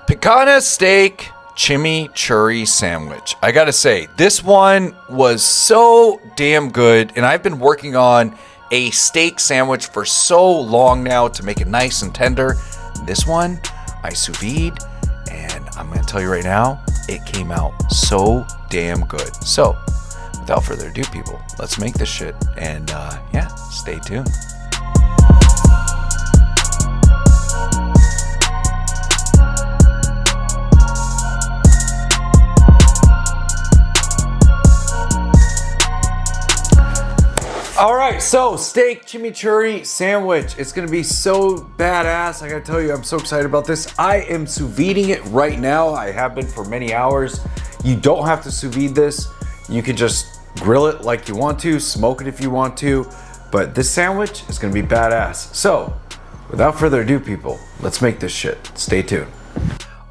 Picanha steak chimichurri sandwich. I gotta say, this one was so damn good, and I've been working on a steak sandwich for so long now to make it nice and tender. This one, I sous vide, and I'm gonna tell you right now, it came out so damn good. So, without further ado, people, let's make this shit, and yeah, stay tuned. All right, so steak chimichurri sandwich. It's gonna be so badass. I gotta tell you, I'm so excited about this. I am sous videing it right now. I have been for many hours. You don't have to sous vide this. You can just grill it like you want to, smoke it if you want to, but this sandwich is gonna be badass. So, without further ado, people, let's make this shit. Stay tuned.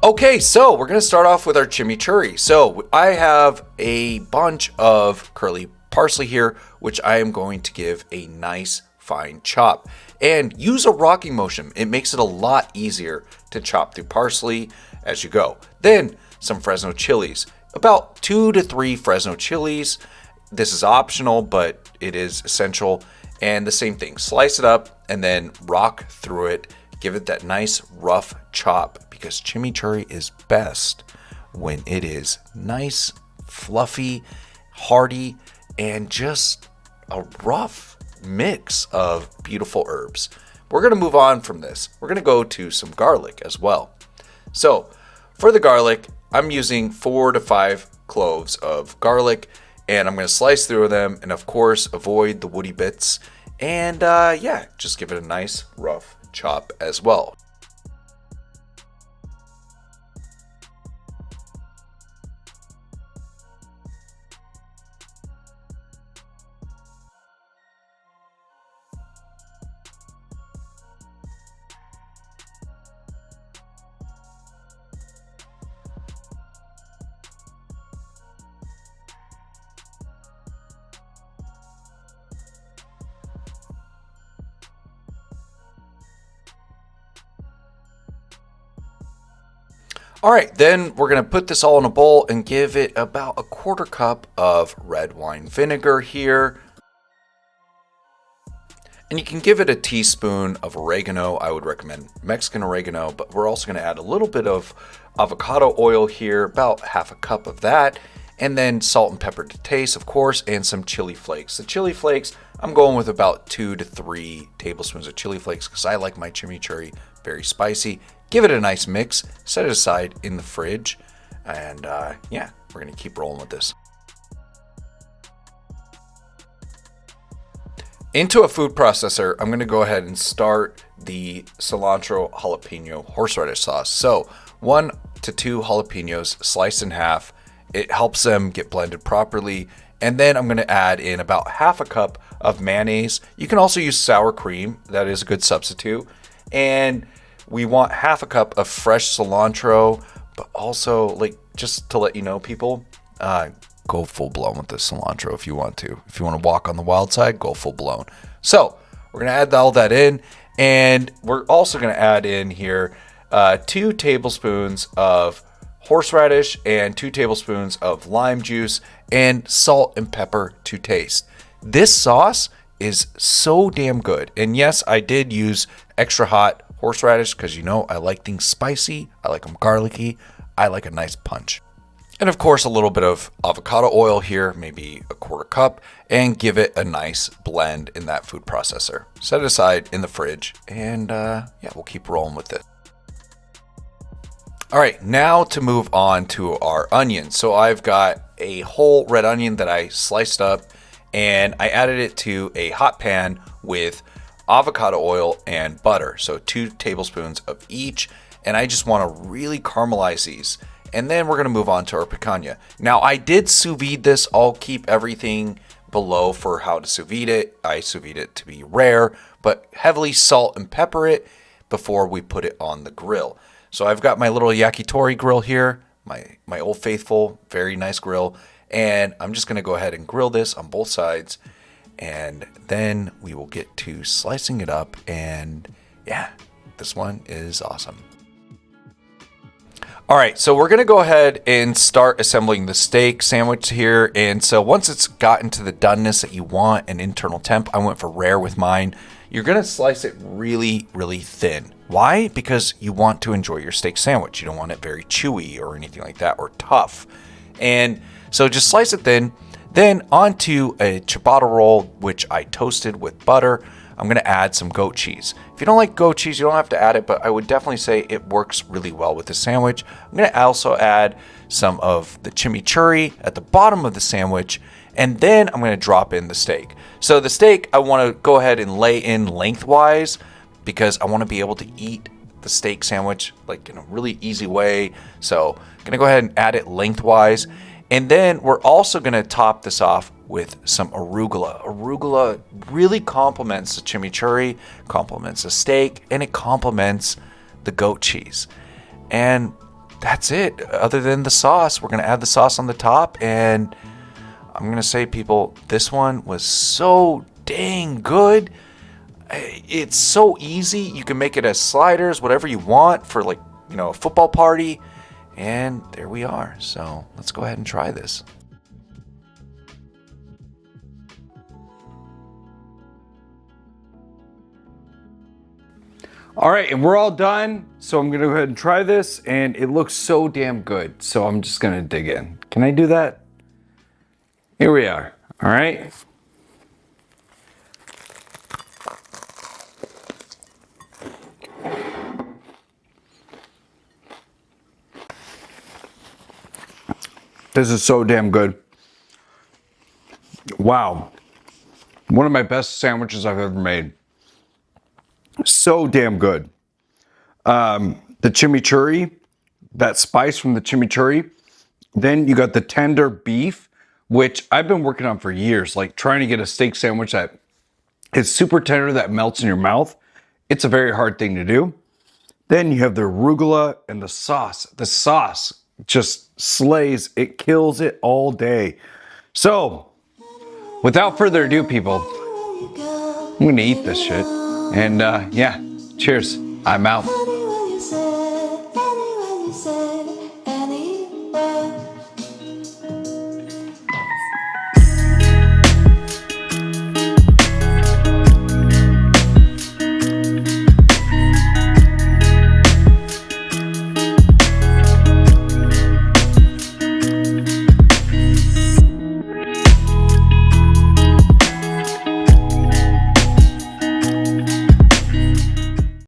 Okay, so we're gonna start off with our chimichurri. So I have a bunch of curly parsley here, which I am going to give a nice fine chop, and use a rocking motion. It makes it a lot easier to chop through parsley as you go. Then some Fresno chilies, about 2 to 3 Fresno chilies. This is optional, but it is essential. And the same thing, slice it up and then rock through it. Give it that nice rough chop, because chimichurri is best when it is nice, fluffy, hearty, and just a rough mix of beautiful herbs. We're gonna move on from this. We're gonna go to some garlic as well. So for the garlic, I'm using 4 to 5 cloves of garlic, and I'm gonna slice through them, and of course avoid the woody bits, and yeah, just give it a nice rough chop as well. All right, then we're gonna put this all in a bowl and give it about a 1/4 cup of red wine vinegar here. And you can give it a teaspoon of oregano. I would recommend Mexican oregano, but we're also gonna add a little bit of avocado oil here, about 1/2 cup of that. And then salt and pepper to taste, of course, and some chili flakes. The chili flakes, I'm going with about 2 to 3 tablespoons of chili flakes because I like my chimichurri very spicy. Give it a nice mix, set it aside in the fridge, and yeah, we're gonna keep rolling with this. Into a food processor, I'm gonna go ahead and start the cilantro-jalapeño horseradish sauce. So 1 to 2 jalapenos sliced in half. It helps them get blended properly. And then I'm gonna add in about 1/2 cup of mayonnaise. You can also use sour cream, that is a good substitute. And we want 1/2 cup of fresh cilantro, but also, like, just to let you know, people, go full blown with the cilantro if you want to. If you want to walk on the wild side, go full blown. So we're gonna add all that in, and we're also gonna add in here 2 tablespoons of horseradish and 2 tablespoons of lime juice, and salt and pepper to taste. This sauce is so damn good. And yes, I did use extra hot horseradish because, you know, I like things spicy, I like them garlicky, I like a nice punch. And of course, a little bit of avocado oil here, maybe a 1/4 cup, and give it a nice blend in that food processor. Set it aside in the fridge, and yeah, we'll keep rolling with it. All right, now to move on to our onions. So I've got a whole red onion that I sliced up, and I added it to a hot pan with avocado oil and butter. So 2 tablespoons of each, and I just want to really caramelize these. And then we're gonna move on to our picanha. Now I did sous vide this. I'll keep everything below for how to sous vide it. I sous vide it to be rare, but heavily salt and pepper it before we put it on the grill. So I've got my little yakitori grill here, my Old Faithful, very nice grill. And I'm just gonna go ahead and grill this on both sides. And then we will get to slicing it up, and yeah, this one is awesome. All right, so we're gonna go ahead and start assembling the steak sandwich here. And so once it's gotten to the doneness that you want, an internal temp, I went for rare with mine. You're gonna slice it really, really thin. Why? Because you want to enjoy your steak sandwich. You don't want it very chewy or anything like that, or tough. And so just slice it thin. Then onto a ciabatta roll, which I toasted with butter. I'm gonna add some goat cheese. If you don't like goat cheese, you don't have to add it, but I would definitely say it works really well with the sandwich. I'm gonna also add some of the chimichurri at the bottom of the sandwich, and then I'm gonna drop in the steak. So the steak, I wanna go ahead and lay in lengthwise because I wanna be able to eat the steak sandwich like in a really easy way. So I'm gonna go ahead and add it lengthwise. And then we're also gonna top this off with some arugula. Arugula really complements the chimichurri, complements the steak, and it complements the goat cheese. And that's it. Other than the sauce, we're gonna add the sauce on the top. And I'm gonna say, people, this one was so dang good. It's so easy. You can make it as sliders, whatever you want for, like, you know, a football party. And there we are. So let's go ahead and try this. All right, and we're all done. So I'm gonna go ahead and try this, and it looks so damn good. So I'm just gonna dig in. Can I do that? Here we are. All right. This is so damn good. Wow. One of my best sandwiches I've ever made. So damn good. The chimichurri, that spice from the chimichurri. Then you got the tender beef, which I've been working on for years, like trying to get a steak sandwich that is super tender, that melts in your mouth. It's a very hard thing to do. Then you have the arugula and the sauce. The sauce just slays. It kills it all day. So, without further ado, people, I'm gonna eat this shit. And yeah, cheers. I'm out.